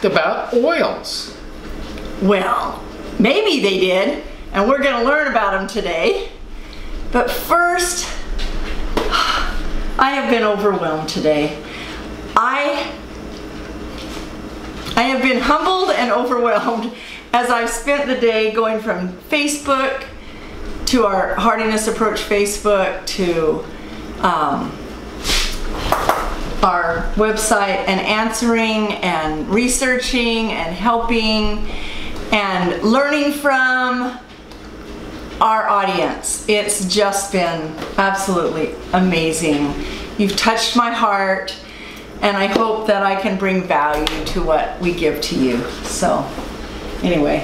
asked about oils. Well, maybe they did, and we're going to learn about them today. But first, I have been overwhelmed today. I have been humbled and overwhelmed as I've spent the day going from Facebook to our Heartiness Approach Facebook to our website, and answering and researching and helping and learning from our audience. It's just been absolutely amazing. You've touched my heart, and I hope that I can bring value to what we give to you. So anyway,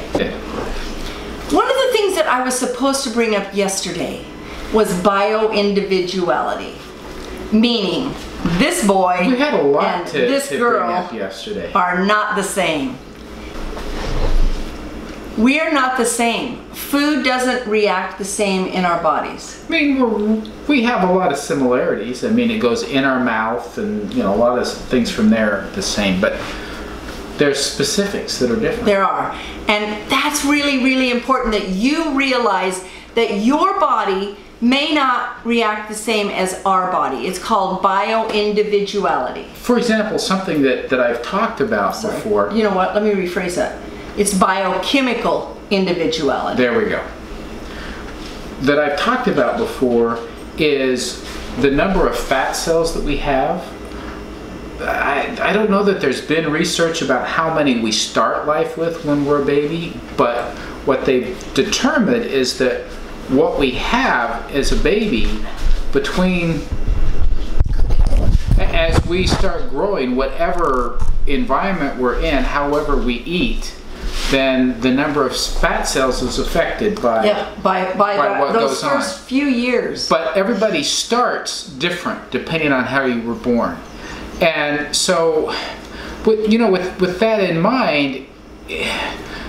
one of the things that I was supposed to bring up yesterday was bio-individuality, meaning this boy and this girl are not the same. We are not the same. Food doesn't react the same in our bodies. I mean, we have a lot of similarities. I mean, it goes in our mouth, and you know, a lot of things from there are the same, but there's specifics that are different. There are. And that's really, really important that you realize that your body may not react the same as our body. It's called bio-individuality. For example, something that I've talked about before. You know what? Let me rephrase that. It's biochemical individuality. There we go. That I've talked about before is the number of fat cells that we have. I don't know that there's been research about how many we start life with when we're a baby, but what they've determined is that what we have as a baby, between as we start growing, whatever environment we're in, however we eat, then the number of fat cells is affected by what those goes on. First few years. But everybody starts different depending on how you were born. And so, with that in mind,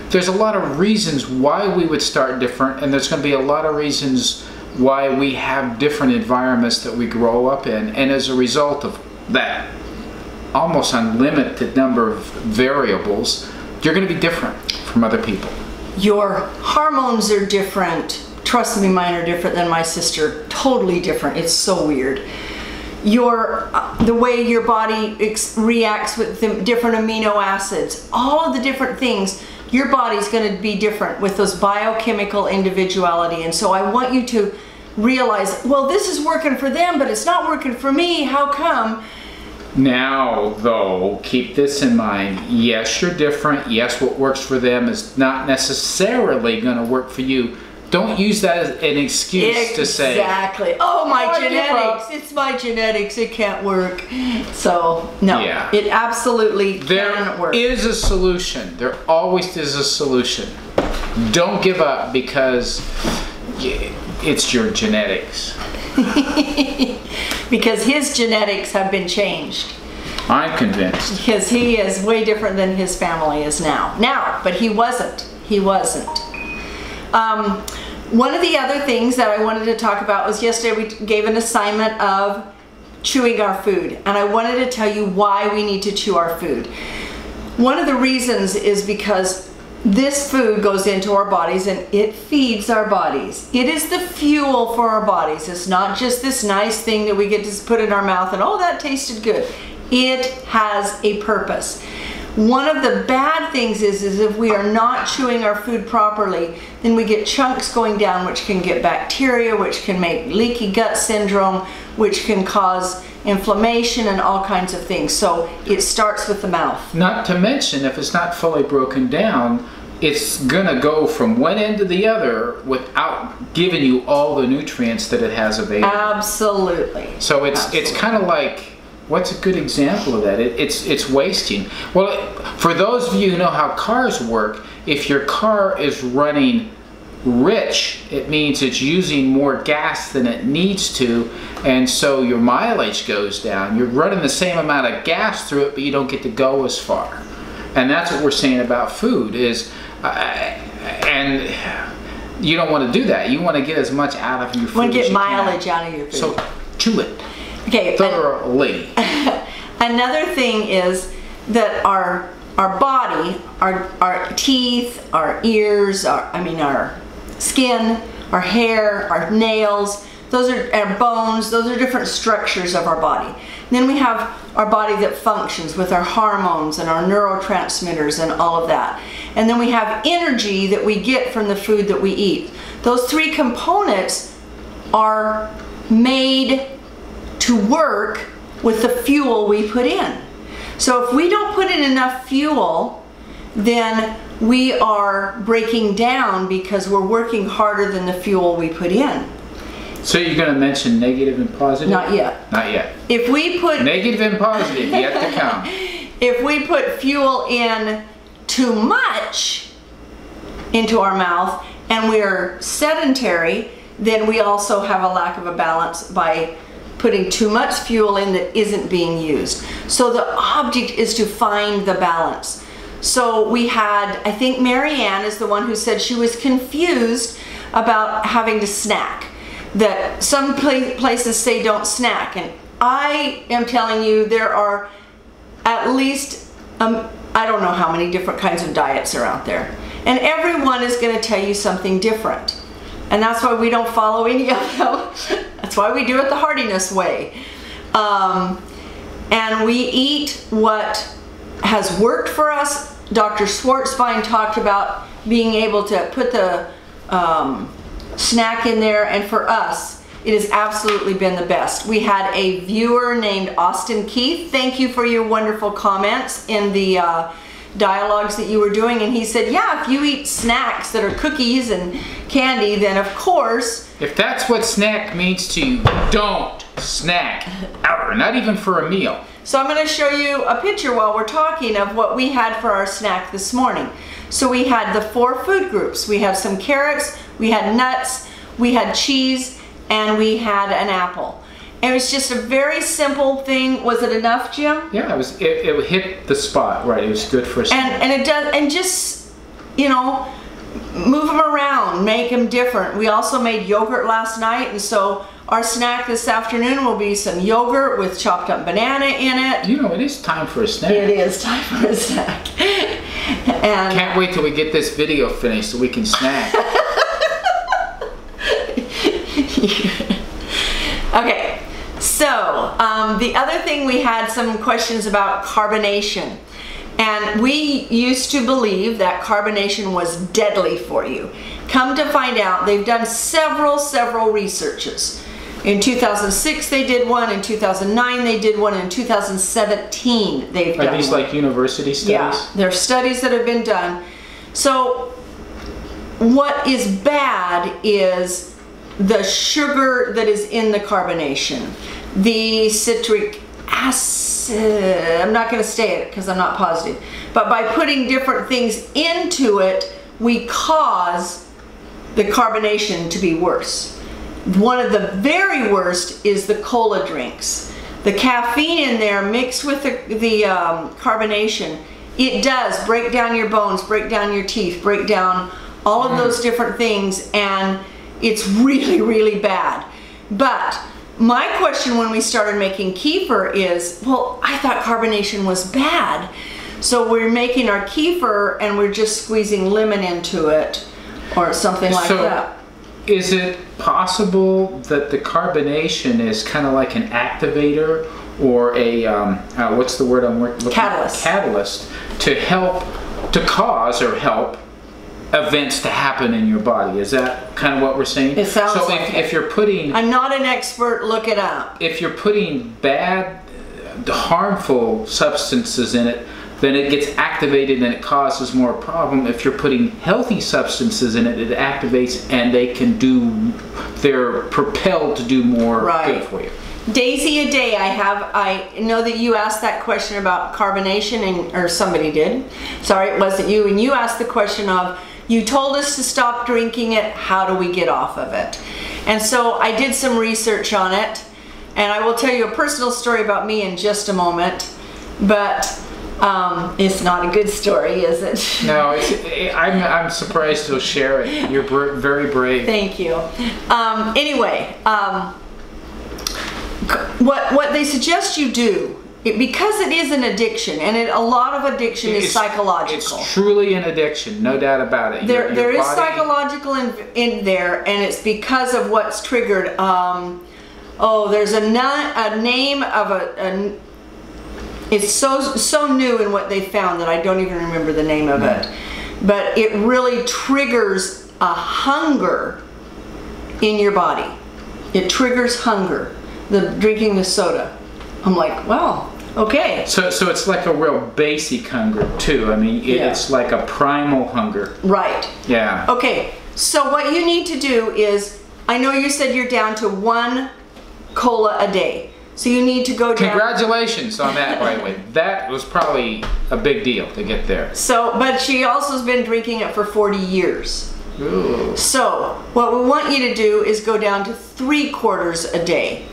there's a lot of reasons why we would start different, and there's going to be a lot of reasons why we have different environments that we grow up in. And as a result of that almost unlimited number of variables, you're going to be different from other people. Your hormones are different. Trust me, mine are different than my sister. Totally different. It's so weird. The way your body reacts with the different amino acids, all of the different things, your body's going to be different with those biochemical individuality. And so I want you to realize, well, this is working for them, but it's not working for me. How come? Now, though, keep this in mind. Yes, you're different. Yes, what works for them is not necessarily going to work for you. Don't use that as an excuse to say, exactly. Oh, my genetics. It's my genetics. It can't work. So, no. Yeah. It absolutely can work. There is a solution. There always is a solution. Don't give up because it's your genetics. Because his genetics have been changed. I'm convinced. Because he is way different than his family is now. But he wasn't. He wasn't. One of the other things that I wanted to talk about was yesterday we gave an assignment of chewing our food, and I wanted to tell you why we need to chew our food. One of the reasons is because this food goes into our bodies and it feeds our bodies. It is the fuel for our bodies. It's not just this nice thing that we get to put in our mouth and, oh, that tasted good. It has a purpose. One of the bad things is if we are not chewing our food properly, then we get chunks going down, which can get bacteria, which can make leaky gut syndrome, which can cause inflammation and all kinds of things. So it starts with the mouth. Not to mention, if it's not fully broken down, it's gonna go from one end to the other without giving you all the nutrients that it has available. Absolutely. So it's kind of like, what's a good example of that? It's wasting. Well, for those of you who know how cars work, if your car is running rich, it means it's using more gas than it needs to, and so your mileage goes down. You're running the same amount of gas through it, but you don't get to go as far. And that's what we're saying about food is, and you don't want to do that. You want to get as much out of your food. You want to get mileage out of your food. So chew it. Okay. Thoroughly. Another thing is that our our body, our teeth, our ears, our skin, our hair, our nails, those are our bones, those are different structures of our body. And then we have our body that functions with our hormones and our neurotransmitters and all of that. And then we have energy that we get from the food that we eat. Those three components are made to work with the fuel we put in. So if we don't put in enough fuel, then we are breaking down because we're working harder than the fuel we put in. So you're going to mention negative and positive? Not yet. Not yet. If we put negative and positive, yet to come. If we put fuel in too much into our mouth and we're sedentary, then we also have a lack of a balance by putting too much fuel in that isn't being used. So the object is to find the balance. So we had, I think Marianne is the one who said she was confused about having to snack. That some places say don't snack, and I am telling you there are at least, I don't know how many different kinds of diets are out there. And everyone is going to tell you something different. And that's why we don't follow any of them. That's why we do it the Heartiness way. And we eat what has worked for us. Dr. Schwartzbein talked about being able to put the snack in there, and for us, it has absolutely been the best. We had a viewer named Austin Keith. Thank you for your wonderful comments in the dialogues that you were doing, and he said, yeah, if you eat snacks that are cookies and candy, then of course, if that's what snack means to you, don't snack ever, not even for a meal. So I'm going to show you a picture while we're talking of what we had for our snack this morning. So we had the 4 food groups. We had some carrots, we had nuts, we had cheese, and we had an apple. And it was just a very simple thing. Was it enough, Jim? Yeah, it hit the spot right. It was good for a snack. And it does, and just, you know, move them around, make them different. We also made yogurt last night, and so our snack this afternoon will be some yogurt with chopped up banana in it. You know, it is time for a snack. It is time for a snack. And can't wait till we get this video finished so we can snack. Okay, so the other thing, we had some questions about carbonation. And we used to believe that carbonation was deadly for you. Come to find out, they've done several researches. In 2006 they did one, in 2009 they did one, in 2017 they've done one. Are these like university studies? Yeah, they're studies that have been done. So what is bad is the sugar that is in the carbonation. The citric acid, I'm not going to say it because I'm not positive, but by putting different things into it, we cause the carbonation to be worse. One of the very worst is the cola drinks. The caffeine in there mixed with the carbonation, it does break down your bones, break down your teeth, break down all of those different things, and it's really bad. But my question when we started making kefir is, well, I thought carbonation was bad. So we're making our kefir and we're just squeezing lemon into it or something like that. Is it possible that the carbonation is kind of like an activator or a, what's the word I'm looking for? Catalyst. Catalyst to help, to cause or help events to happen in your body? Is that kind of what we're saying? It sounds so like if you're putting... I'm not an expert, look it up. If you're putting bad, harmful substances in it, then it gets activated and it causes more problem. If you're putting healthy substances in it, it activates and they can do, they're propelled to do more good for you. Daisy a Day, I know that you asked that question about carbonation, or somebody did. Sorry, it wasn't you. And you asked the question of, you told us to stop drinking it, how do we get off of it? And so I did some research on it, and I will tell you a personal story about me in just a moment, but it's not a good story, is it? No, I'm surprised you'll share it. You're very brave. Thank you. Anyway, what they suggest you do because it is an addiction, and a lot of addiction is psychological. It's truly an addiction, no doubt about it. There is psychological in there, and it's because of what's triggered. There's a name of it's so new in what they found that I don't even remember the name of it. But it really triggers a hunger in your body. It triggers hunger, drinking the soda. I'm like, wow, okay. So it's like a real basic hunger too. I mean, it's like a primal hunger. Right. Yeah. Okay, so what you need to do is, I know you said you're down to 1 cola a day. So you need to go down. Congratulations on that, by the way. That was probably a big deal to get there. So, but she also has been drinking it for 40 years. Ooh. So what we want you to do is go down to 3/4 a day.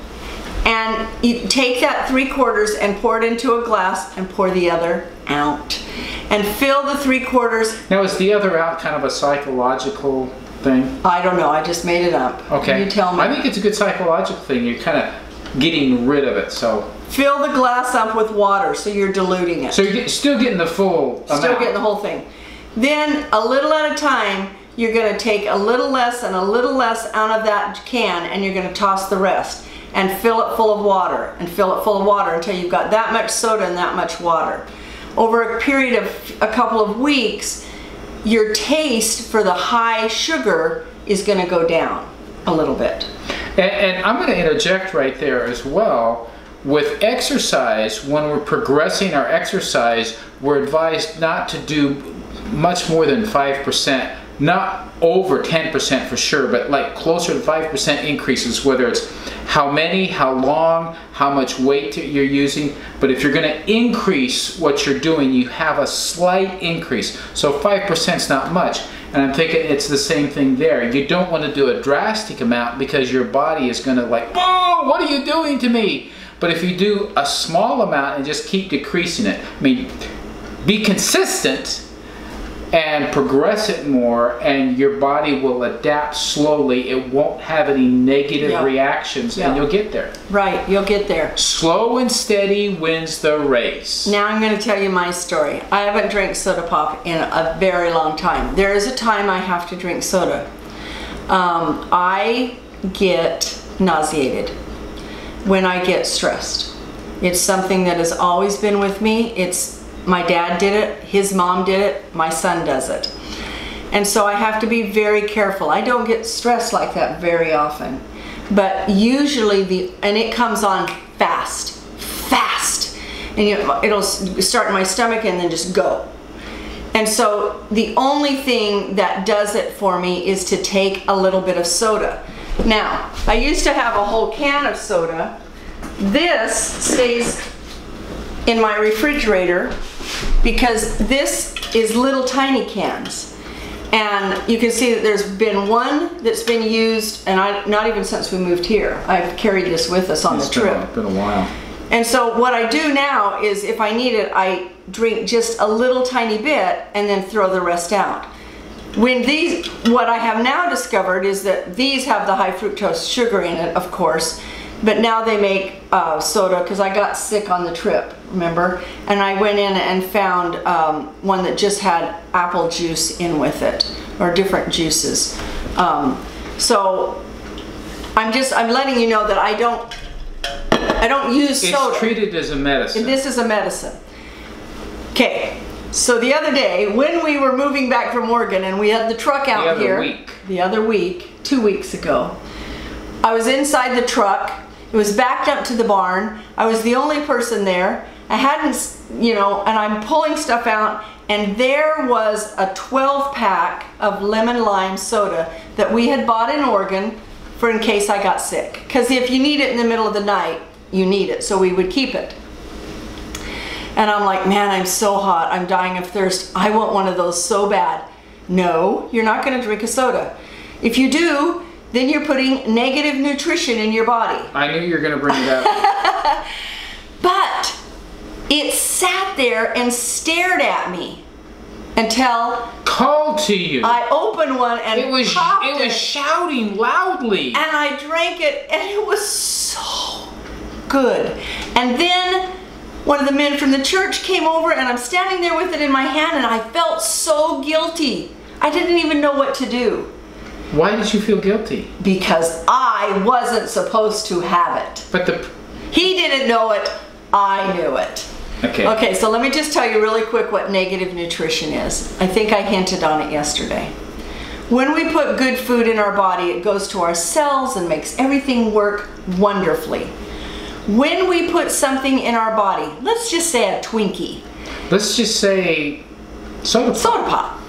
And you take that 3/4 and pour it into a glass and pour the other out. And fill the 3/4. Now, is the other out kind of a psychological thing? I don't know, I just made it up. Okay. You tell me. I think it's a good psychological thing. You're kind of getting rid of it, so. Fill the glass up with water, so you're diluting it. So you're still getting the full amount. Still getting the whole thing. Then, a little at a time, you're going to take a little less and a little less out of that can, and you're going to toss the rest. And fill it full of water, and fill it full of water until you've got that much soda and that much water. Over a period of a couple of weeks, your taste for the high sugar is going to go down a little bit. And I'm going to interject right there as well. With exercise, when we're progressing our exercise, we're advised not to do much more than 5%, not over 10% for sure, but like closer to 5% increases, whether it's how many, how long, how much weight you're using. But if you're going to increase what you're doing, you have a slight increase. So 5% is not much. And I'm thinking it's the same thing there. You don't want to do a drastic amount because your body is going to like, whoa, what are you doing to me? But if you do a small amount and just keep decreasing it, I mean, be consistent and progress it more, and your body will adapt slowly. It won't have any negative reactions, and you'll get there. Right, you'll get there. Slow and steady wins the race. Now I'm going to tell you my story. I haven't drank soda pop in a very long time. There is a time I have to drink soda. I get nauseated when I get stressed. It's something that has always been with me. My dad did it, his mom did it, my son does it. And so I have to be very careful. I don't get stressed like that very often. But usually, and it comes on fast. And it'll start in my stomach and then just go. And so the only thing that does it for me is to take a little bit of soda. Now, I used to have a whole can of soda. This stays in my refrigerator because this is little tiny cans, and you can see that there's been one that's been used, and not even since we moved here. I've carried this with us on the trip. It's been a while. And so what I do now is, if I need it, I drink just a little tiny bit and then throw the rest out. What I have now discovered is that these have the high fructose sugar in it, of course. But now they make soda, because I got sick on the trip, remember? And I went in and found one that just had apple juice in with it, or different juices. So I'm letting you know that I don't use soda. It's treated as a medicine. This is a medicine. Okay, so the other day, when we were moving back from Oregon and we had the truck out here. The other week, 2 weeks ago, I was inside the truck. It was backed up to the barn. I was the only person there. I hadn't, and I'm pulling stuff out, and there was a 12-pack of lemon lime soda that we had bought in Oregon for in case I got sick. Because if you need it in the middle of the night, you need it, so we would keep it. And I'm like, man, I'm so hot. I'm dying of thirst. I want one of those so bad. No, you're not going to drink a soda. If you do, then you're putting negative nutrition in your body. I knew you were going to bring it up. But it sat there and stared at me until called to you. I opened one and it was shouting loudly. And I drank it, and it was so good. And then one of the men from the church came over, and I'm standing there with it in my hand, and I felt so guilty. I didn't even know what to do. Why did you feel guilty? Because I wasn't supposed to have it. But he didn't know it, I knew it. Okay. Okay, so let me just tell you really quick what negative nutrition is. I think I hinted on it yesterday. When we put good food in our body, it goes to our cells and makes everything work wonderfully. When we put something in our body, let's just say a Twinkie. Let's just say soda pop. Soda pop.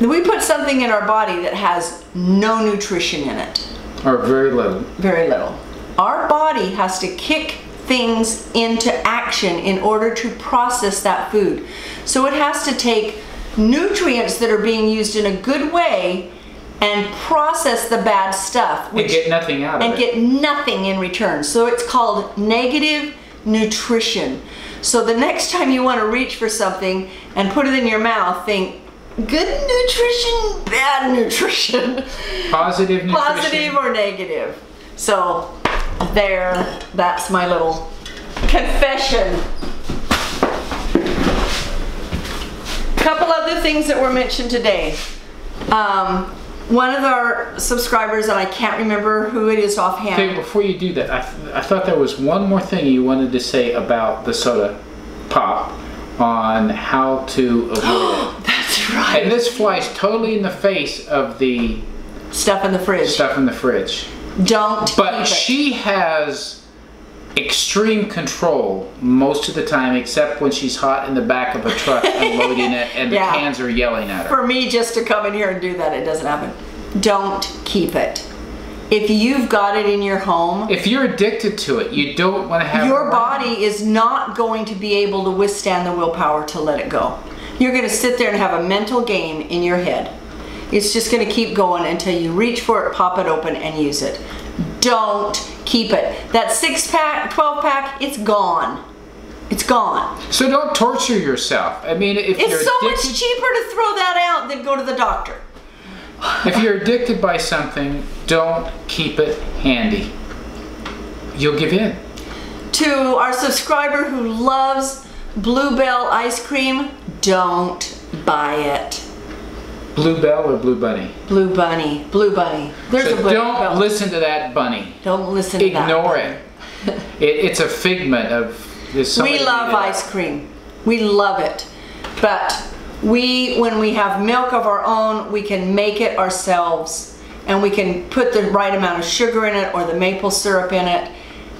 We put something in our body that has no nutrition in it. Or very little. Very little. Our body has to kick things into action in order to process that food. So it has to take nutrients that are being used in a good way and process the bad stuff. And get nothing out of it. And get nothing in return. So it's called negative nutrition. So the next time you want to reach for something and put it in your mouth, think, good nutrition, bad nutrition. Positive nutrition. Positive or negative. So there, that's my little confession. Couple other things that were mentioned today. One of our subscribers, and I can't remember who it is offhand. Okay, before you do that, I thought there was one more thing you wanted to say about the soda pop on how to avoid it. That's right. And this flies totally in the face of the stuff in the fridge. Stuff in the fridge. Don't. But she has extreme control most of the time, except when she's hot in the back of a truck unloading it and the cans are yelling at her. For me, just to come in here and do that, it doesn't happen. Don't keep it. If you've got it in your home, if you're addicted to it, you don't want to have your body is not going to be able to withstand the willpower to let it go. You're going to sit there and have a mental game in your head. It's just going to keep going until you reach for it, pop it open, and use it. Don't keep it. That 6-pack, 12-pack, it's gone. It's gone. So don't torture yourself. I mean, if it's so much cheaper to throw that out than go to the doctor. If you're addicted by something, don't keep it handy. You'll give in. To our subscriber who loves Bluebell ice cream, don't buy it. Bluebell or Blue Bunny? Blue Bunny. Blue Bunny. There's so a Bluebell. Don't listen to that bunny. Don't listen to that. Ignore it. It's a figment of... We love ice cream. We love it. But when we have milk of our own, we can make it ourselves. And we can put the right amount of sugar in it or the maple syrup in it.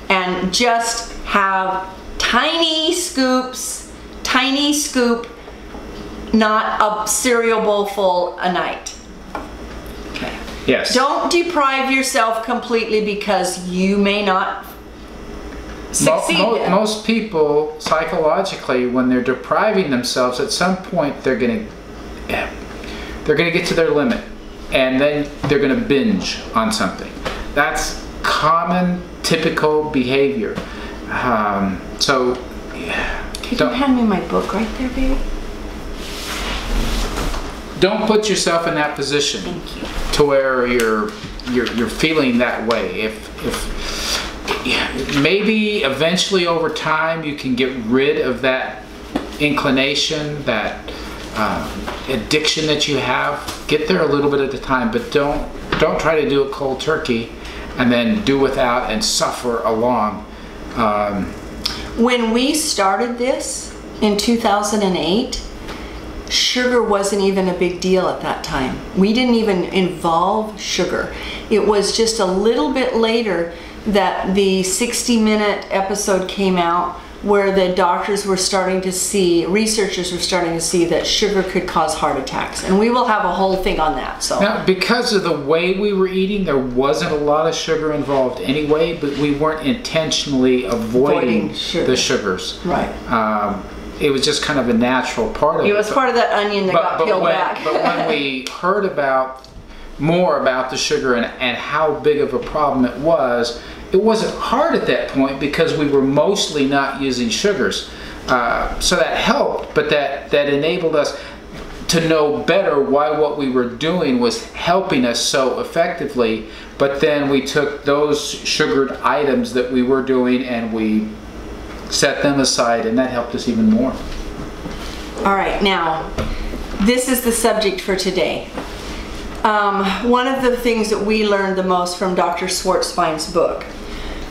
And just have tiny scoops, tiny scoop, not a cereal bowl full a night. Okay. Yes. Don't deprive yourself completely because you may not succeed. Most people, psychologically, when they're depriving themselves, at some point they're gonna get to their limit, and then they're gonna binge on something. That's common, typical behavior. So, could you hand me my book right there, baby? Don't put yourself in that position. Thank you. To where you're feeling that way. If maybe eventually over time you can get rid of that inclination, that addiction that you have. Get there a little bit at a time, but don't try to do it cold turkey and then do without and suffer along. When we started this in 2008, sugar wasn't even a big deal at that time. We didn't even involve sugar. It was just a little bit later that the 60-minute episode came out where the doctors were starting to see, researchers were starting to see that sugar could cause heart attacks. And we will have a whole thing on that. So now, because of the way we were eating, there wasn't a lot of sugar involved anyway, but we weren't intentionally avoiding the sugars. Right. It was just kind of a natural part of it. It was part of that onion that got peeled back. But when we heard more about the sugar and how big of a problem it wasn't hard at that point because we were mostly not using sugars. So that helped, but that enabled us to know better why what we were doing was helping us so effectively. But then we took those sugared items that we were doing and we set them aside, and that helped us even more. All right, now, this is the subject for today. One of the things that we learned the most from Dr. Schwartzbein's book.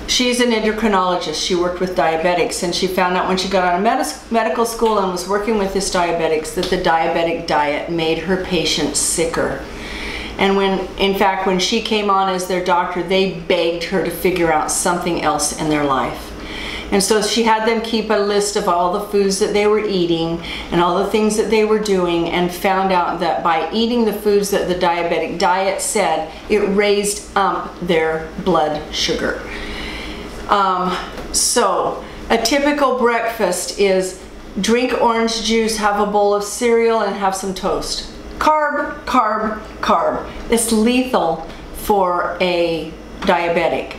She's an endocrinologist. She worked with diabetics, and she found out when she got out of medical school and was working with this diabetics that the diabetic diet made her patients sicker. And in fact, when she came on as their doctor, they begged her to figure out something else in their life. And so she had them keep a list of all the foods that they were eating and all the things that they were doing, and found out that by eating the foods that the diabetic diet said, it raised up their blood sugar. So a typical breakfast is drink orange juice, have a bowl of cereal, and have some toast. Carb, carb, carb. It's lethal for a diabetic.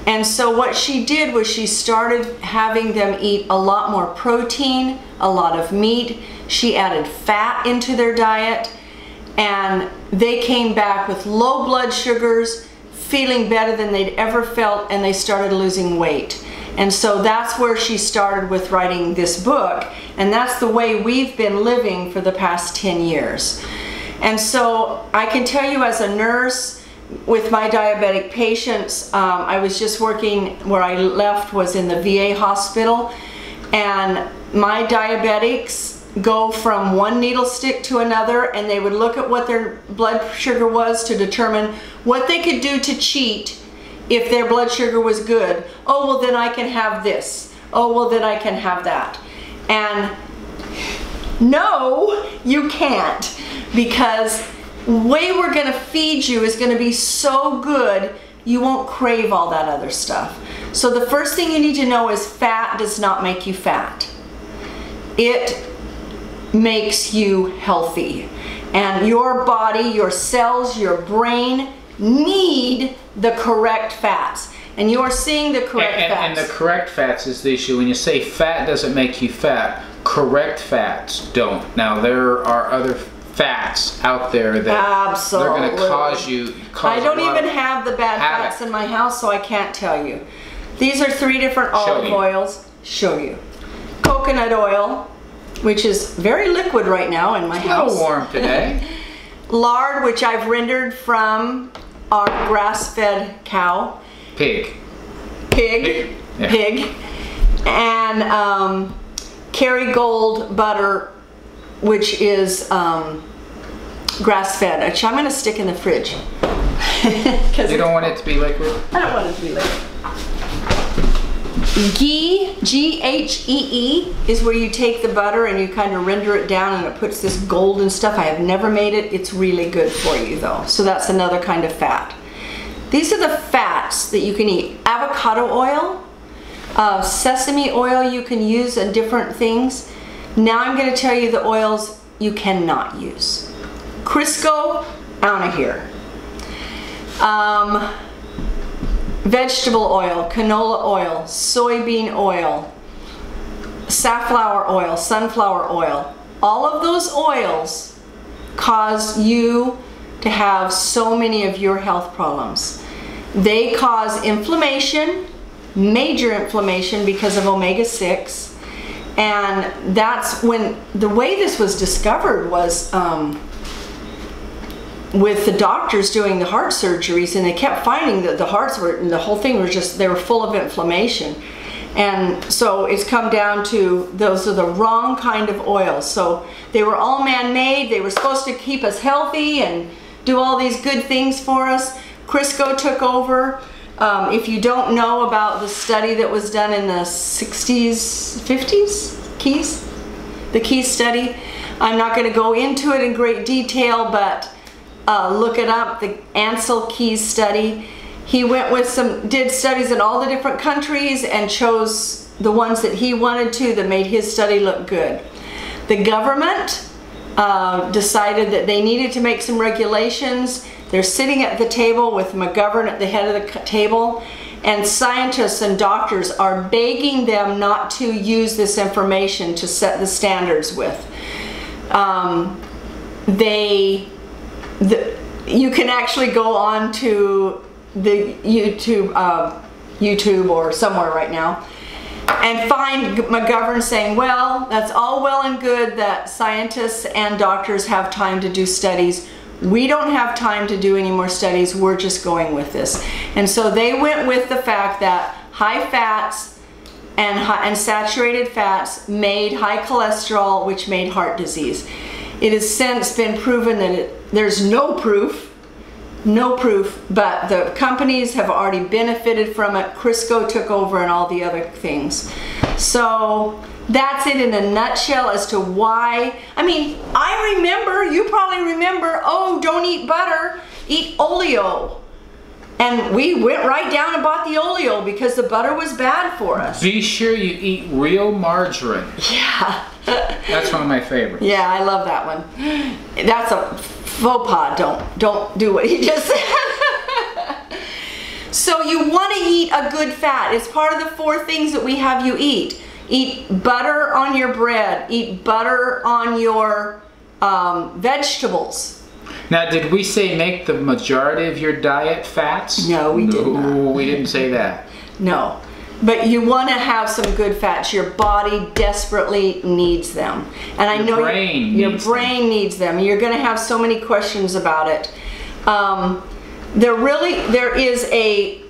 And so what she did was she started having them eat a lot more protein, a lot of meat. She added fat into their diet, and they came back with low blood sugars, feeling better than they'd ever felt, and they started losing weight. And so that's where she started with writing this book, and that's the way we've been living for the past 10 years. And so I can tell you, as a nurse with my diabetic patients, I was just working, where I left was in the VA hospital, and my diabetics go from one needle stick to another, and they would look at what their blood sugar was to determine what they could do to cheat if their blood sugar was good. Oh, well, then I can have this. Oh, well, then I can have that. And no, you can't, because the way we're going to feed you is going to be so good, you won't crave all that other stuff. So the first thing you need to know is fat does not make you fat. It makes you healthy. And your body, your cells, your brain need the correct fats. And you are seeing the correct fats. And the correct fats is the issue. When you say fat doesn't make you fat, correct fats don't. Now, there are other fats out there that absolutely, they're going to cause I don't even have the bad fats in my house, so I can't tell you. These are 3 different olive oils. Show you. Coconut oil, which is very liquid right now in my house. It's a little warm today. Lard, which I've rendered from our grass-fed cow. Pig. Yeah. And Kerrygold butter, which is grass-fed, which I'm going to stick in the fridge. You don't want it to be liquid? I don't want it to be liquid. Ghee, G-H-E-E, is where you take the butter and you kind of render it down, and it puts this golden stuff. I have never made it. It's really good for you, though. So that's another kind of fat. These are the fats that you can eat. Avocado oil, sesame oil you can use in different things. Now I'm going to tell you the oils you cannot use. Crisco, out of here. Vegetable oil, canola oil, soybean oil, safflower oil, sunflower oil. All of those oils cause you to have so many of your health problems. They cause inflammation, major inflammation, because of omega-6. And that's when the way this was discovered was with the doctors doing the heart surgeries, and they kept finding that the hearts were, the whole thing was just, they were full of inflammation. And so it's come down to, those are the wrong kind of oils. So they were all man-made. They were supposed to keep us healthy and do all these good things for us. Crisco took over. If you don't know about the study that was done in the 60s, 50s, Keys? The Keys study. I'm not going to go into it in great detail, but look it up, the Ansel Keys study. He went with did studies in all the different countries and chose the ones that he wanted to that made his study look good. The government decided that they needed to make some regulations. They're sitting at the table with McGovern at the head of the table, and scientists and doctors are begging them not to use this information to set the standards with. You can actually go on to the YouTube or somewhere right now, and find McGovern saying, well, that's all well and good that scientists and doctors have time to do studies. We don't have time to do any more studies. We're just going with this. And so they went with the fact that high fats and saturated fats made high cholesterol, which made heart disease. It has since been proven that there's no proof, but the companies have already benefited from it. Crisco took over and all the other things. So that's it in a nutshell as to why. I mean, I remember, you probably remember, oh, don't eat butter, eat oleo. And we went right down and bought the oleo because the butter was bad for us. Be sure you eat real margarine. Yeah. That's one of my favorites. Yeah, I love that one. That's a faux pas. Don't do what he just said. So you want to eat a good fat. It's part of the 4 things that we have you eat. Eat butter on your bread. Eat butter on your vegetables. Now, did we say make the majority of your diet fats? No, we did not. No, we didn't say that. No. But you want to have some good fats. Your body desperately needs them. And I know your brain needs them. You're going to have so many questions about it. There is a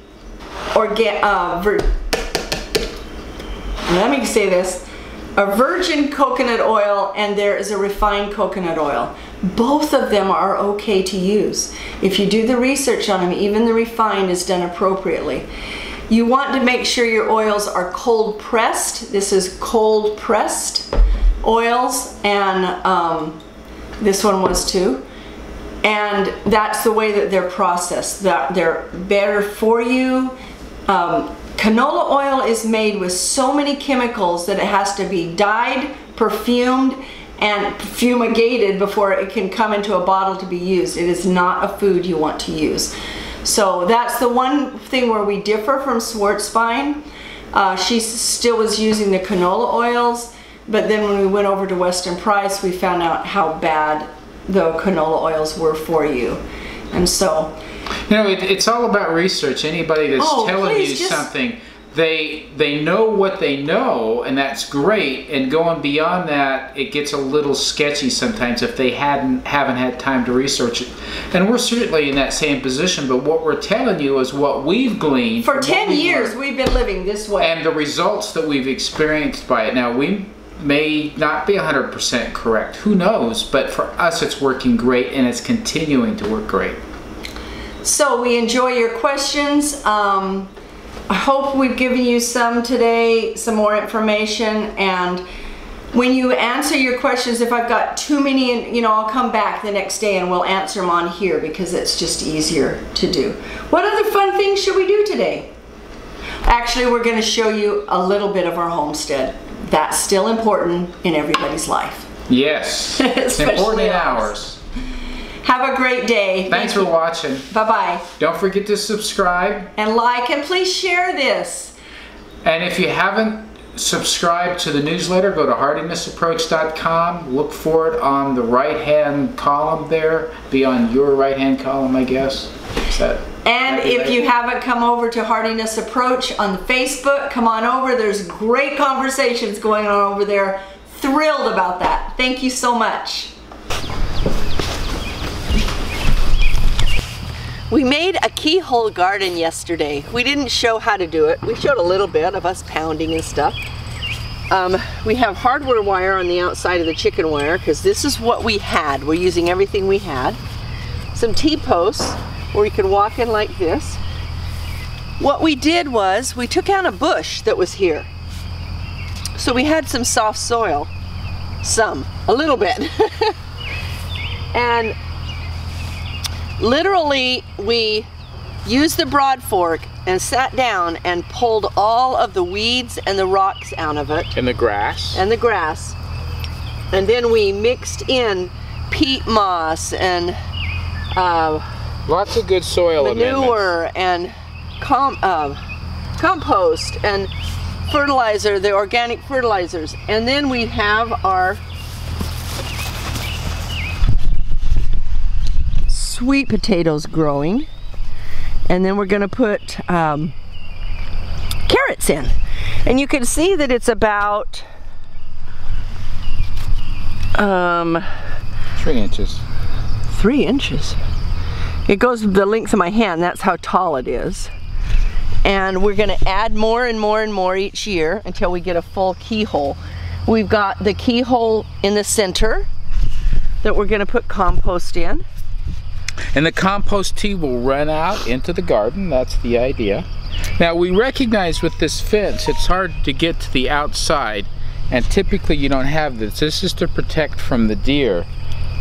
let me say this, a virgin coconut oil and there is a refined coconut oil. Both of them are okay to use. If you do the research on them, even the refined is done appropriately. You want to make sure your oils are cold pressed. This is cold pressed oils, and this one was too. And that's the way that they're processed. They're better for you. Canola oil is made with so many chemicals that it has to be dyed, perfumed, and fumigated before it can come into a bottle to be used. It is not a food you want to use. So that's the one thing where we differ from Schwarzbein. She still was using the canola oils, but then when we went over to Weston Price, we found out how bad the canola oils were for you. And so, you know, it's all about research. Anybody that's telling you something, they know what they know, and that's great. And going beyond that, it gets a little sketchy sometimes if they haven't had time to research it. And we're certainly in that same position. But what we're telling you is what we've gleaned for 10 years. We've been living this way, and the results that we've experienced by it. Now we may not be 100% correct. Who knows? But for us, it's working great, and it's continuing to work great. So we enjoy your questions. I hope we've given you some today, some more information. And when you answer your questions, if I've got too many, you know, I'll come back the next day and we'll answer them on here because it's just easier to do. What other fun things should we do today? Actually, we're going to show you a little bit of our homestead. That's still important in everybody's life. Yes, it's important in ours. Have a great day. Thanks for watching. Bye-bye. Don't forget to subscribe. And like, and please share this. And if you haven't subscribed to the newsletter, go to heartinessapproach.com. Look for it on the right-hand column there. Be on your right-hand column, I guess. And if you haven't come over to Heartiness Approach on Facebook, come on over. There's great conversations going on over there. Thrilled about that. Thank you so much. We made a keyhole garden yesterday. We didn't show how to do it. We showed a little bit of us pounding and stuff. We have hardware wire on the outside of the chicken wire because this is what we had. We're using everything we had. Some T-posts where you can walk in like this. What we did was we took out a bush that was here. So we had some soft soil. A little bit. And literally, we used the broad fork and sat down and pulled all of the weeds and the rocks out of it. And the grass. And the grass. And then we mixed in peat moss and lots of good soil manure and compost and fertilizer, the organic fertilizers. And then we have our sweet potatoes growing, and then we're going to put carrots in. And you can see that it's about 3 inches. 3 inches. It goes the length of my hand. That's how tall it is. And we're going to add more and more and more each year until we get a full keyhole. We've got the keyhole in the center that we're going to put compost in. And the compost tea will run out into the garden. That's the idea. Now we recognize with this fence it's hard to get to the outside, and typically you don't have this. This is to protect from the deer.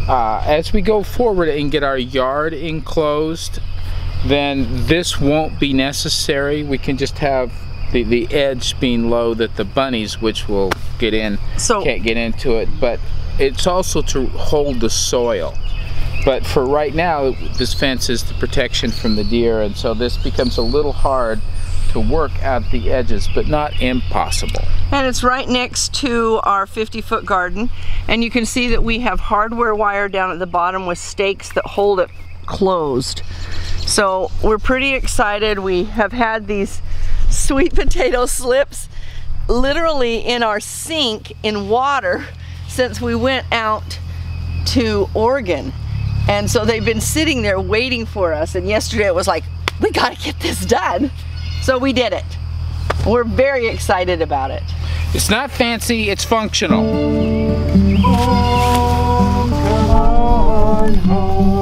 As we go forward and get our yard enclosed, then this won't be necessary. We can just have the edge being low that the bunnies, which will get in, can't get into it. But it's also to hold the soil. But for right now, this fence is the protection from the deer, and so this becomes a little hard to work at the edges, but not impossible. And it's right next to our 50-foot garden, and you can see that we have hardware wire down at the bottom with stakes that hold it closed. So we're pretty excited. We have had these sweet potato slips literally in our sink in water since we went out to Oregon. And so they've been sitting there waiting for us, and yesterday it was like, we gotta get this done. So we did it. We're very excited about it. It's not fancy, it's functional. Oh, come on home.